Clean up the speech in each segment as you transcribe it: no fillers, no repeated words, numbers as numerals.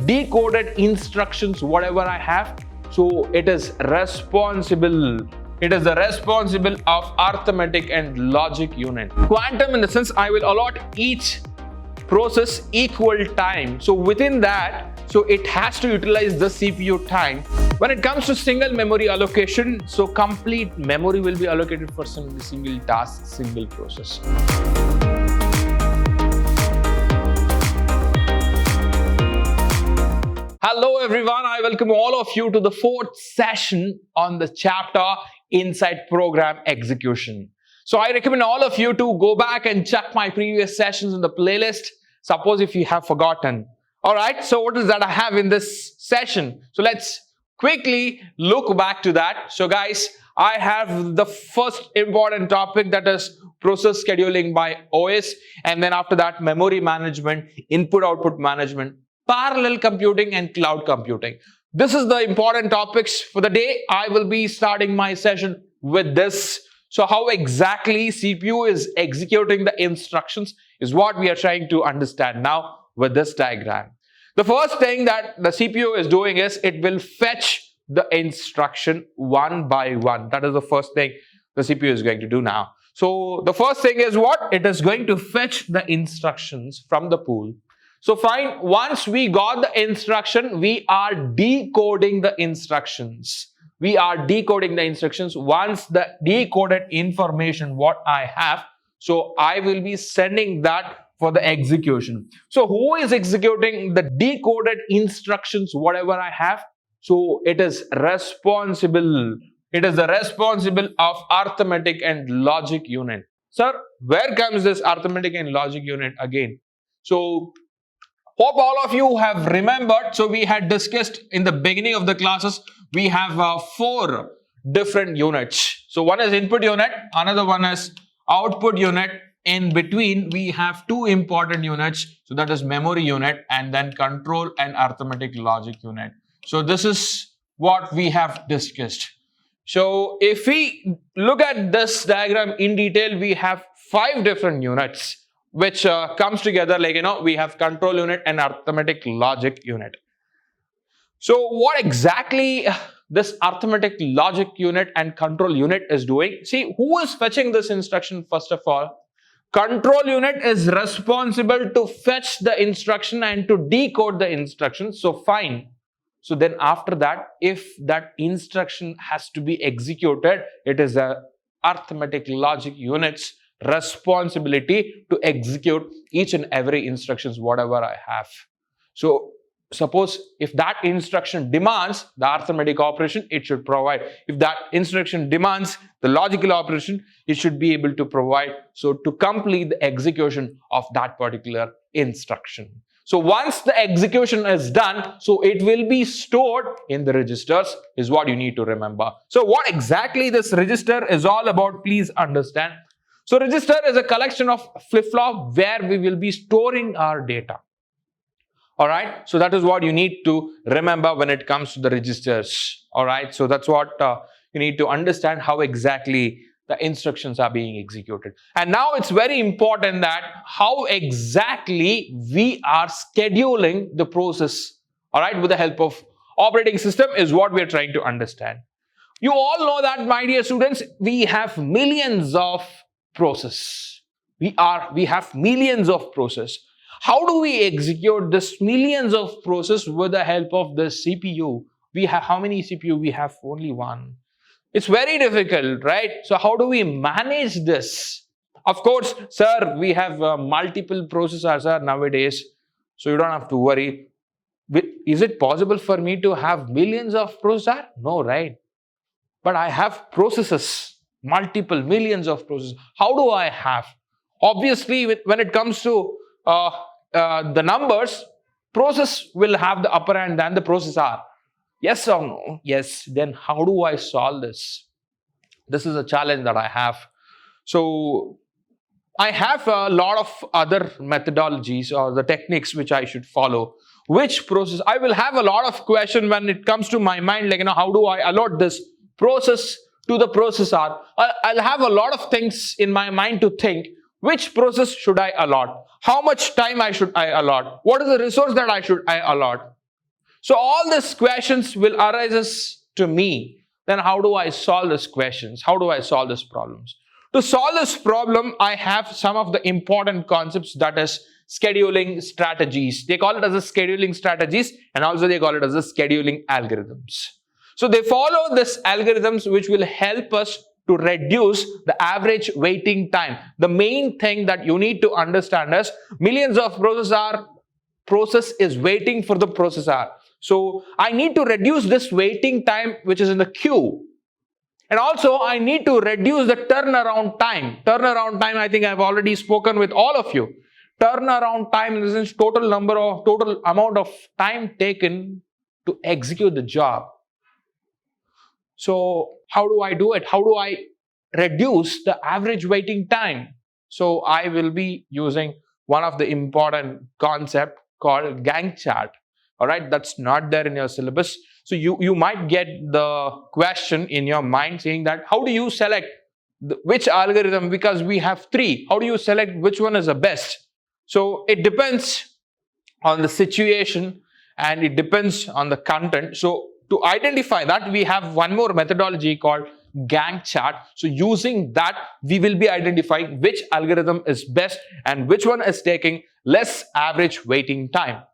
decoded instructions, whatever I have. So it is responsible. It is the responsible of arithmetic and logic unit. Quantum, in the sense, I will allot each process equal time. So within that, so it has to utilize the CPU time. When it comes to single memory allocation, so complete memory will be allocated for single task, single process. Hello everyone, I welcome all of you to the fourth session on the chapter Inside Program Execution. So I recommend all of you to go back and check my previous sessions in the playlist, suppose if you have forgotten. Alright, so what is that I have in this session? So let's quickly look back to that. So guys, I have the first important topic, that is process scheduling by OS, and then after that memory management, input-output management, parallel computing and cloud computing. This is the important topics for the day. I will be starting my session with this. So how exactly CPU is executing the instructions is what we are trying to understand now with this diagram. The first thing that the CPU is doing is it will fetch the instruction one by one. That is the first thing the CPU is going to do now. So the first thing is what? It is going to fetch the instructions from the pool. So fine, once we got the instruction, we are decoding the instructions. We are decoding the instructions. Once the decoded information, what I have, so I will be sending that for the execution. So who is executing the decoded instructions, whatever I have? So it is responsible. It is the responsible of arithmetic and logic unit. Sir, where comes this arithmetic and logic unit again? So hope all of you have remembered. So we had discussed in the beginning of the classes, we have 4 different units. So one is input unit, another one is output unit. In between, we have 2 important units. So that is memory unit and then control and arithmetic logic unit. So this is what we have discussed. So if we look at this diagram in detail, we have 5 different units which comes together, like, we have control unit and arithmetic logic unit. So what exactly this arithmetic logic unit and control unit is doing? See, who is fetching this instruction first of all? Control unit is responsible to fetch the instruction and to decode the instruction. So fine. So then after that, if that instruction has to be executed, it is the arithmetic logic unit's responsibility to execute each and every instructions whatever I have. So suppose if that instruction demands the arithmetic operation, it should provide. If that instruction demands the logical operation, it should be able to provide, so to complete the execution of that particular instruction. So once the execution is done, so it will be stored in the registers is what you need to remember. So what exactly this register is all about, please understand. So register is a collection of flip-flop where we will be storing our data. Alright, so that is what you need to remember when it comes to the registers. Alright, so that's what you need to understand, how exactly the instructions are being executed. And now it's very important that how exactly we are scheduling the process, alright, with the help of operating system is what we are trying to understand. You all know that, my dear students, we have millions of process. We have millions of process. How do we execute this millions of process with the help of the CPU? We have how many CPU? We have only one. It's very difficult, right? So how do we manage this? Of course, sir, we have multiple processors nowadays, so you don't have to worry. Is it possible for me to have millions of processors? No, right? But I have processes, multiple millions of processes. How do I have? Obviously, when it comes to the numbers, process will have the upper hand than the processor. Yes or no? Yes. Then how do I solve this? This is a challenge that I have. So I have a lot of other methodologies or the techniques which I should follow. Which process? I will have a lot of questions when it comes to my mind, like, how do I allot this process to the processor? I'll have a lot of things in my mind to think. Which process should I allot? How much time should I allot? What is the resource that I allot? So all these questions will arise to me. Then how do I solve these questions? How do I solve these problems? To solve this problem, I have some of the important concepts, that is scheduling strategies. They call it as a scheduling strategies, and also they call it as a scheduling algorithms. So they follow this algorithms which will help us to reduce the average waiting time. The main thing that you need to understand is millions of process is waiting for the processor. So I need to reduce this waiting time which is in the queue. And also I need to reduce the turnaround time. Turnaround time, I think I've already spoken with all of you. Turnaround time is the total amount of time taken to execute the job. So how do I do it? How do I reduce the average waiting time? So I will be using one of the important concept called Gantt chart. All right, that's not there in your syllabus. So you might get the question in your mind saying that how do you select which algorithm, because we have three. How do you select which one is the best? So it depends on the situation and it depends on the content. So to identify that, we have one more methodology called Gantt chart. So using that, we will be identifying which algorithm is best and which one is taking less average waiting time.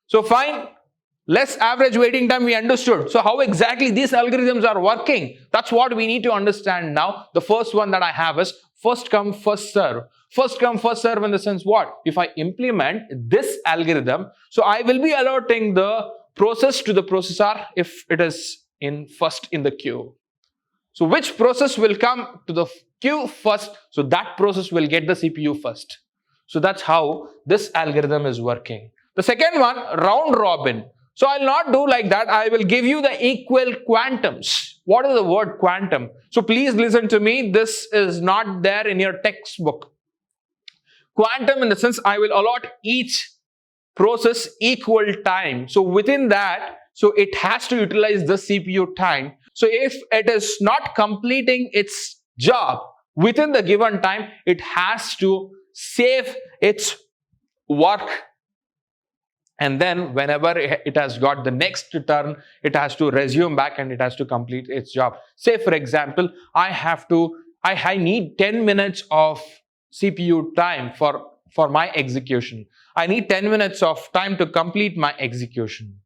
So fine, less average waiting time we understood. So how exactly these algorithms are working? That's what we need to understand now. The first one that I have is first come, first serve. First come, first serve in the sense what? If I implement this algorithm, so I will be alerting the process to the processor if it is first in the queue. So which process will come to the queue first? So that process will get the CPU first. So that's how this algorithm is working. The second one, round robin. So I'll not do like that. I will give you the equal quantums. What is the word quantum? So please listen to me. This is not there in your textbook. Quantum in the sense I will allot each process equal time. So within that, so it has to utilize the CPU time. So if it is not completing its job within the given time, it has to save its work. And then whenever it has got the next turn, it has to resume back and it has to complete its job. Say for example, I need 10 minutes of CPU time for my execution. I need 10 minutes of time to complete my execution.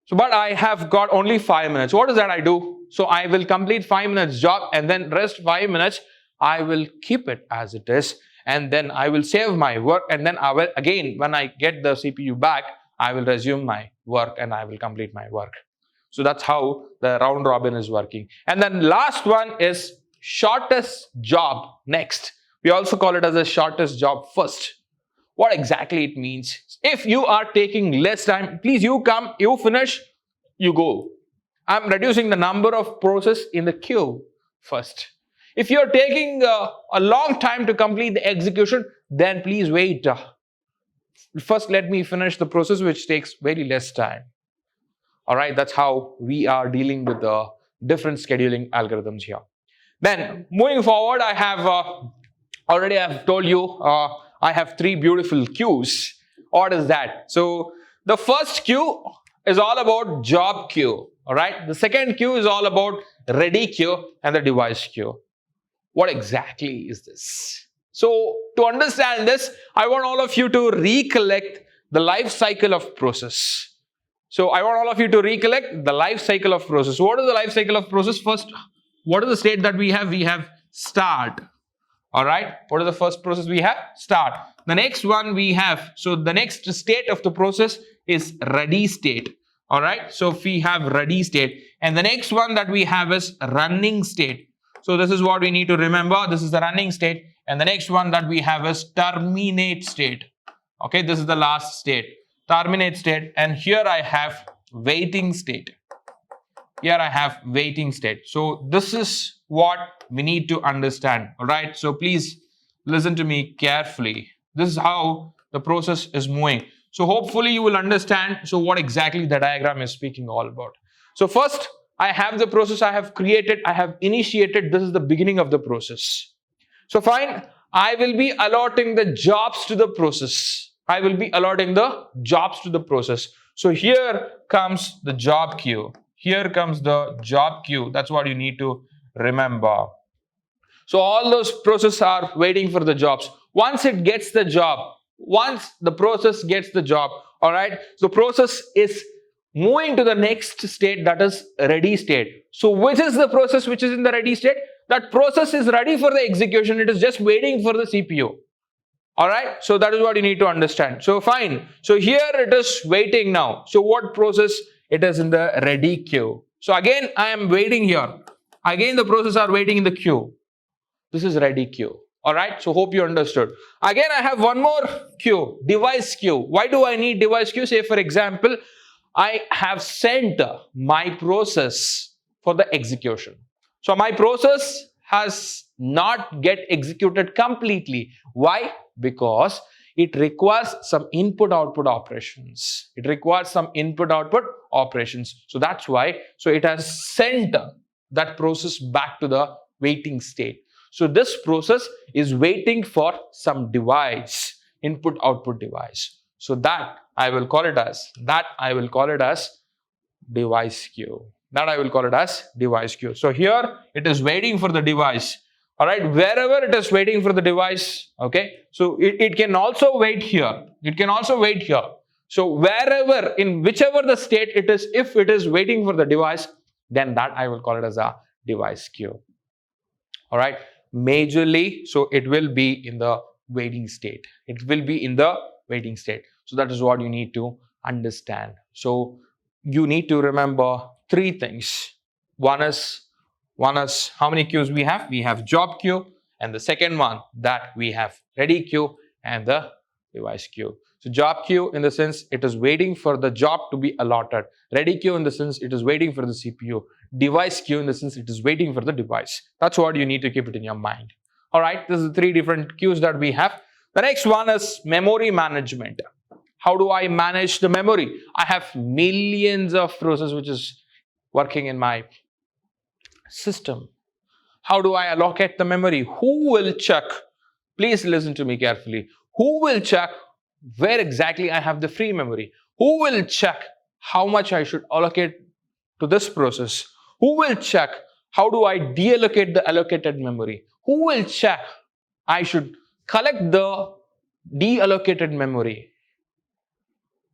So, but I have got only 5 minutes. What is that I do? So I will complete 5 minutes job and then rest 5 minutes, I will keep it as it is. And then I will save my work, and then I will again, when I get the CPU back, I will resume my work and I will complete my work. So that's how the round robin is working. And then last one is shortest job next. We also call it as the shortest job first. What exactly it means? If you are taking less time, please you come, you finish, you go. I'm reducing the number of process in the queue first. If you're taking a long time to complete the execution, then please wait. First, let me finish the process which takes very less time. All right, that's how we are dealing with the different scheduling algorithms here. Then, moving forward, I have already I've told you I have three beautiful queues. What is that? So, the first queue is all about job queue. All right, the second queue is all about ready queue and the device queue. What exactly is this? So to understand this, I want all of you to recollect the life cycle of process. So I want all of you to recollect the life cycle of process. What is the life cycle of process? First, what is the state that we have? We have start. All right. What is the first process we have? Start. The next one we have, so the next state of the process is ready state. All right. So if we have ready state, and the next one that we have is running state. So this is what we need to remember. This is the running state. And the next one that we have is terminate state. Okay, this is the last state. Terminate state. And here I have waiting state. Here I have waiting state. So this is what we need to understand. All right. So please listen to me carefully. This is how the process is moving. So hopefully you will understand. So what exactly the diagram is speaking all about. So first, I have the process I have created, I have initiated, this is the beginning of the process. So fine, I will be allotting the jobs to the process. I will be allotting the jobs to the process. So here comes the job queue. Here comes the job queue. That's what you need to remember. So all those processes are waiting for the jobs. Once it gets the job, once the process gets the job, all right, so process is moving to the next state, that is ready state. So which is the process which is in the ready state? That process is ready for the execution. It is just waiting for the CPU. All right, so that is what you need to understand. So fine. So here it is waiting now. So what process? It is in the ready queue. So again, I am waiting here. Again, the process are waiting in the queue. This is ready queue. All right, so hope you understood. Again, I have one more queue, device queue. Why do I need device queue? Say for example, I have sent my process for the execution. So my process has not get executed completely. Why? Because it requires some input-output operations. It requires some input-output operations. So that's why. So it has sent that process back to the waiting state. So this process is waiting for some device, input-output device. So that I will call it as device queue. That I will call it as device queue. So here it is waiting for the device. All right, wherever it is waiting for the device, okay. So it can also wait here. It can also wait here. So wherever, in whichever the state it is, if it is waiting for the device, then that I will call it as a device queue. All right, majorly, so it will be in the waiting state. It will be in the waiting state. So that is what you need to understand. So you need to remember three things. One is how many queues we have? We have job queue, and the second one that we have ready queue and the device queue. So job queue in the sense it is waiting for the job to be allotted. Ready queue in the sense it is waiting for the CPU. Device queue in the sense it is waiting for the device. That's what you need to keep it in your mind. All right, this is the three different queues that we have. The next one is memory management. How do I manage the memory? I have millions of processes which is working in my system. How do I allocate the memory? Who will check? Please listen to me carefully. Who will check where exactly I have the free memory? Who will check how much I should allocate to this process? Who will check how do I deallocate the allocated memory? Who will check I should collect the deallocated memory?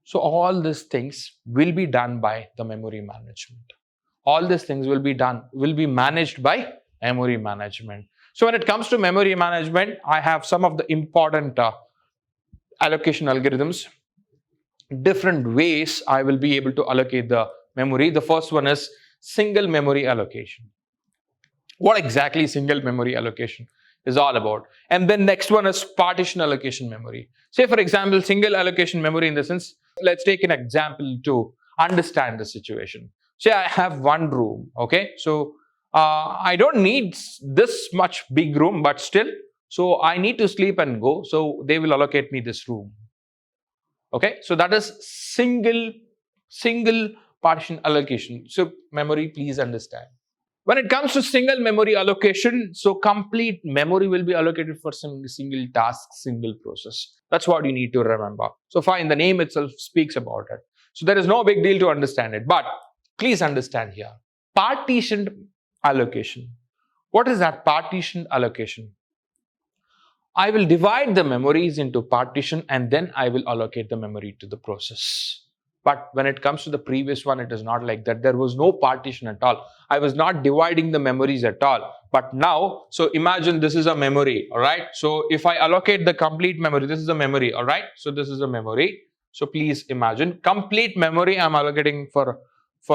So all these things will be done by the memory management. All these things will be managed by memory management. So when it comes to memory management, I have some of the important allocation algorithms. Different ways I will be able to allocate the memory. The first one is single memory allocation. What exactly single memory allocation is all about? And then next one is partition allocation memory. Say for example, single allocation memory in the sense, let's take an example to understand the situation. Say I have one room, okay? So I don't need this much big room, but still, so I need to sleep and go. So they will allocate me this room. Okay, so that is single partition allocation. So memory, please understand. When it comes to single memory allocation, so complete memory will be allocated for single task, single process. That's what you need to remember. So fine, the name itself speaks about it. So there is no big deal to understand it, but please understand here. Partitioned allocation. What is that partitioned allocation? I will divide the memories into partition and then I will allocate the memory to the process. But when it comes to the previous one, it is not like that. There was no partition at all. I was not dividing the memories at all. But now, so imagine this is a memory, all right? So if I allocate the complete memory, this is a memory, all right? So this is a memory. So please imagine complete memory I'm allocating for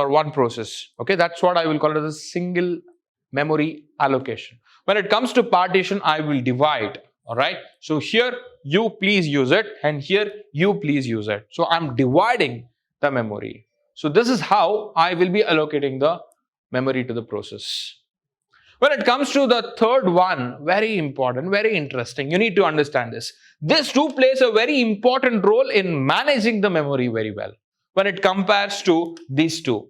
one process. Okay, that's what I will call it as a single memory allocation. When it comes to partition, I will divide. All right, so here you please use it and here you please use it. So I'm dividing the memory. So this is how I will be allocating the memory to the process. When it comes to the third one, very important, very interesting, you need to understand this. This too plays a very important role in managing the memory very well when it compares to these two.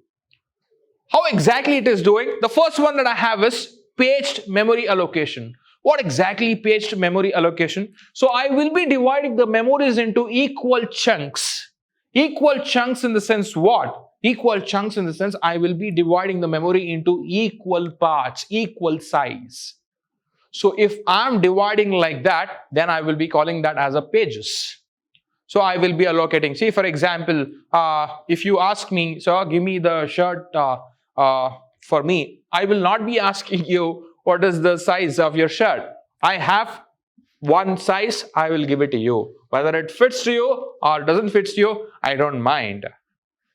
How exactly it is doing? The first one that I have is paged memory allocation. What exactly paged memory allocation? So I will be dividing the memories into equal chunks. Equal chunks in the sense what? Equal chunks in the sense I will be dividing the memory into equal parts, equal size. So if I'm dividing like that, then I will be calling that as a pages. So I will be allocating. See, for example, if you ask me, so give me the shirt for me, I will not be asking you what is the size of your shirt. I have one size, I will give it to you. Whether it fits to you or doesn't fit to you, I don't mind.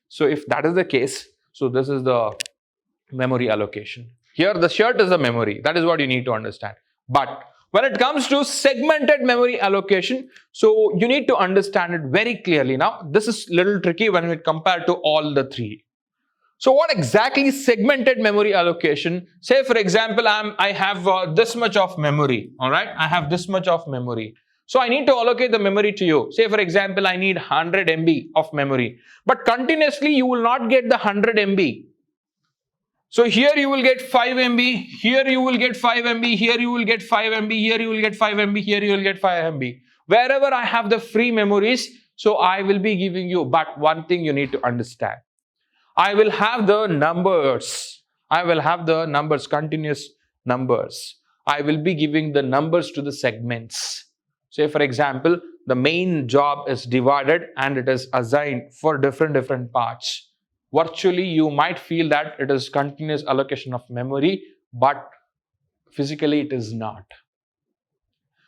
So if that is the case, so this is the memory allocation. Here the shirt is the memory. That is what you need to understand. But when it comes to segmented memory allocation, so you need to understand it very clearly. Now, this is a little tricky when we compare to all the three. So what exactly is segmented memory allocation? Say for example, I have this much of memory, all right? I have this much of memory. So I need to allocate the memory to you. Say for example, I need 100 MB of memory. But continuously, you will not get the 100 MB. So here you will get 5 MB, here you will get 5 MB, here you will get 5 MB, here you will get 5 MB, here you will get 5 MB. Wherever I have the free memories, so I will be giving you. But one thing you need to understand. I will have the numbers. I will have the numbers, continuous numbers. I will be giving the numbers to the segments. Say for example, the main job is divided and it is assigned for different parts. Virtually, you might feel that it is continuous allocation of memory, but physically it is not.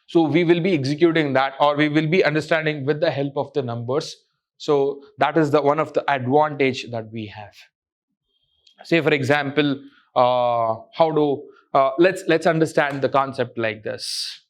So we will be executing that, or we will be understanding with the help of the numbers. So that is the one of the advantage that we have. Say for example, let's understand the concept like this.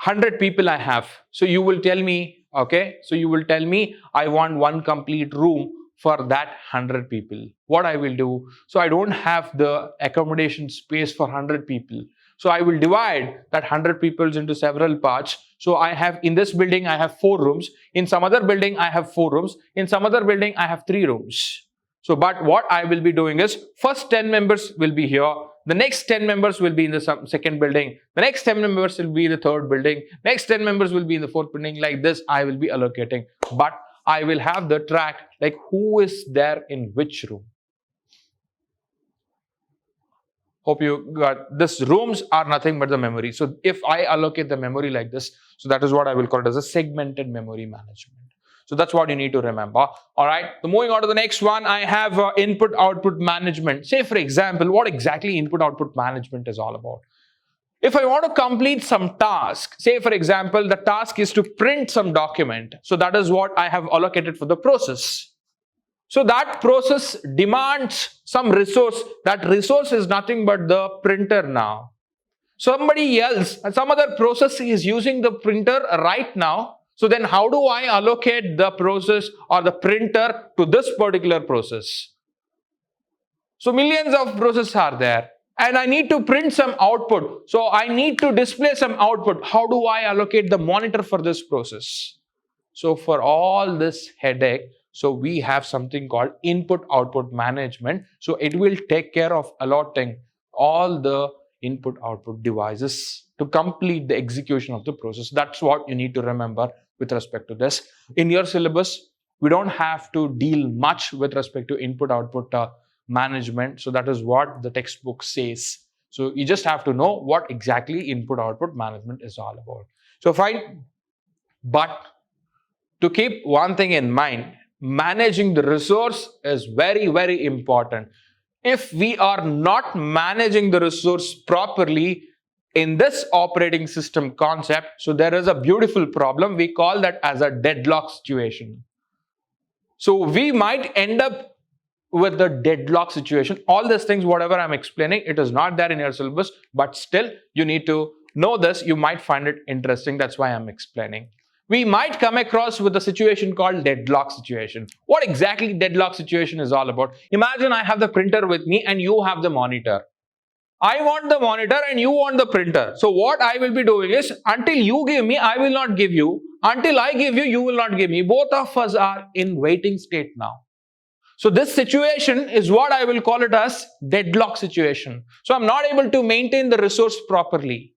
100 people I have. So you will tell me, okay, so you will tell me I want one complete room for that 100 people. What I will do, so I don't have the accommodation space for 100 people. So I will divide that 100 people into several parts. So I have in this building, I have 4 rooms. In some other building, I have 4 rooms. In some other building, I have 3 rooms. So, but what I will be doing is, first 10 members will be here. The next 10 members will be in the second building. The next 10 members will be in the third building. Next 10 members will be in the fourth building. Like this, I will be allocating. But I will have the track like who is there in which room. Hope you got this. Rooms are nothing but the memory. So if I allocate the memory like this, so that is what I will call it as a segmented memory management. So that's what you need to remember. All right. So moving on to the next one, I have input-output management. Say for example, what exactly input-output management is all about. If I want to complete some task, say for example, the task is to print some document. So that is what I have allocated for the process. So that process demands some resource. That resource is nothing but the printer now. Somebody else, some other process is using the printer right now. So then how do I allocate the process or the printer to this particular process? So millions of processes are there. And I need to print some output. So I need to display some output. How do I allocate the monitor for this process? So for all this headache, so we have something called input-output management. So it will take care of allotting all the input-output devices to complete the execution of the process. That's what you need to remember with respect to this. In your syllabus, we don't have to deal much with respect to input-output management. So that is what the textbook says. So you just have to know what exactly input-output management is all about. So fine. But to keep one thing in mind, managing the resource is very, very important. If we are not managing the resource properly in this operating system concept, so there is a beautiful problem. We call that as a deadlock situation. So we might end up with the deadlock situation. All these things, whatever I'm explaining, it is not there in your syllabus, but still you need to know this. You might find it interesting. That's why I'm explaining. We might come across with a situation called deadlock situation. What exactly deadlock situation is all about? Imagine I have the printer with me and you have the monitor. I want the monitor and you want the printer. So what I will be doing is, until you give me, I will not give you. Until I give you, you will not give me. Both of us are in waiting state now. So this situation is what I will call it as deadlock situation. So I'm not able to maintain the resource properly.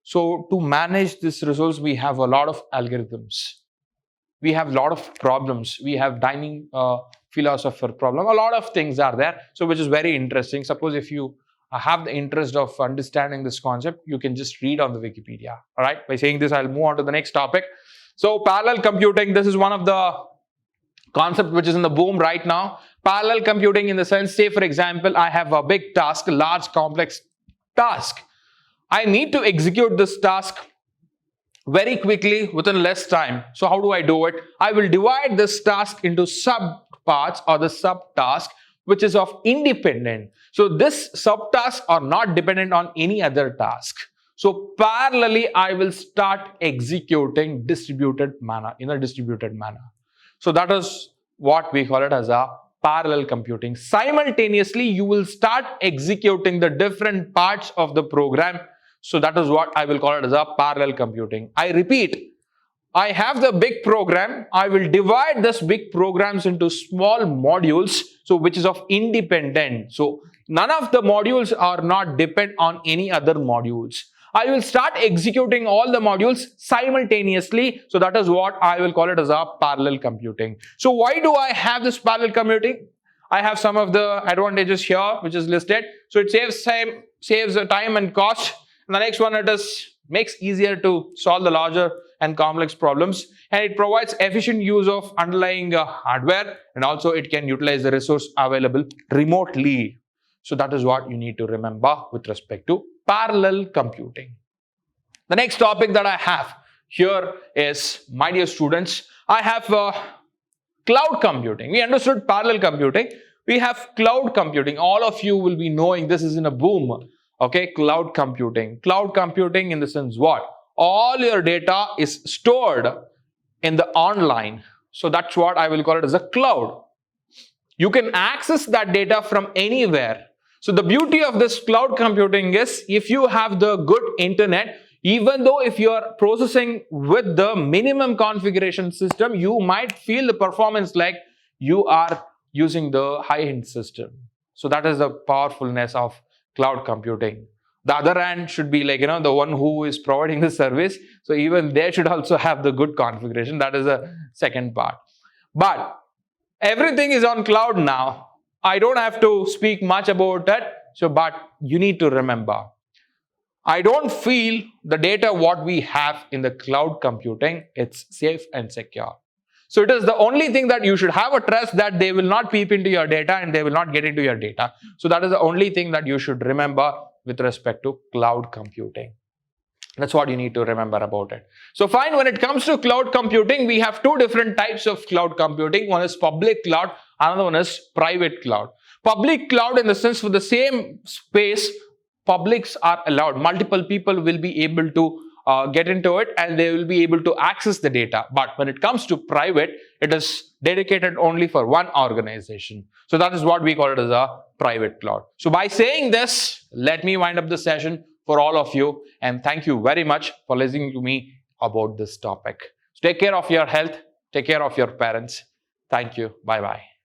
So to manage this resource, we have a lot of algorithms. we have a lot of problems. We have dining philosopher problem. A lot of things are there. So which is very interesting. Suppose if you have the interest of understanding this concept, you can just read on the Wikipedia. All right. By saying this, I'll move on to the next topic. So parallel computing, this is one of the concept which is in the boom right now. Parallel computing in the sense, say for example, I have a big task, a large complex task. I need to execute this task very quickly within less time. So how do I do it? I will divide this task into sub-parts or the sub-task which is of independent. So this sub-tasks are not dependent on any other task. So parallelly, I will start executing distributed manner, in a distributed manner. So that is what we call it as a parallel computing. Simultaneously, you will start executing the different parts of the program. So that is what I will call it as a parallel computing. I repeat, I have the big program. I will divide this big programs into small modules, so which is of independent. So none of the modules are not depend on any other modules. I will start executing all the modules simultaneously. So that is what I will call it as a parallel computing. So why do I have this parallel computing? I have some of the advantages here, which is listed. So it saves time and cost. And the next one, it makes easier to solve the larger and complex problems, and it provides efficient use of underlying hardware, and also it can utilize the resource available remotely. So that is what you need to remember with respect to parallel computing. The next topic that I have here is, my dear students, I have cloud computing. We understood parallel computing. We have cloud computing. All of you will be knowing this is in a boom. Okay, cloud computing. Cloud computing in the sense what? All your data is stored in the online. So that's what I will call it as a cloud. You can access that data from anywhere. So the beauty of this cloud computing is, if you have the good internet, even though if you are processing with the minimum configuration system, you might feel the performance like you are using the high-end system. So that is the powerfulness of cloud computing. The other hand should be like, the one who is providing the service. So even they should also have the good configuration. That is the second part. But everything is on cloud now. I don't have to speak much about it. So, but you need to remember, I don't feel the data what we have in the cloud computing, it's safe and secure. So it is the only thing that you should have a trust that they will not peep into your data and they will not get into your data. So that is the only thing that you should remember with respect to cloud computing. That's what you need to remember about it. So fine, when it comes to cloud computing, we have two different types of cloud computing. One is public cloud, another one is private cloud. Public cloud, in the sense, for the same space, publics are allowed. Multiple people will be able to get into it and they will be able to access the data. But when it comes to private, it is dedicated only for one organization. So that is what we call it as a private cloud. So by saying this, let me wind up the session for all of you, and thank you very much for listening to me about this topic. So take care of your health, take care of your parents. Thank you. Bye-bye.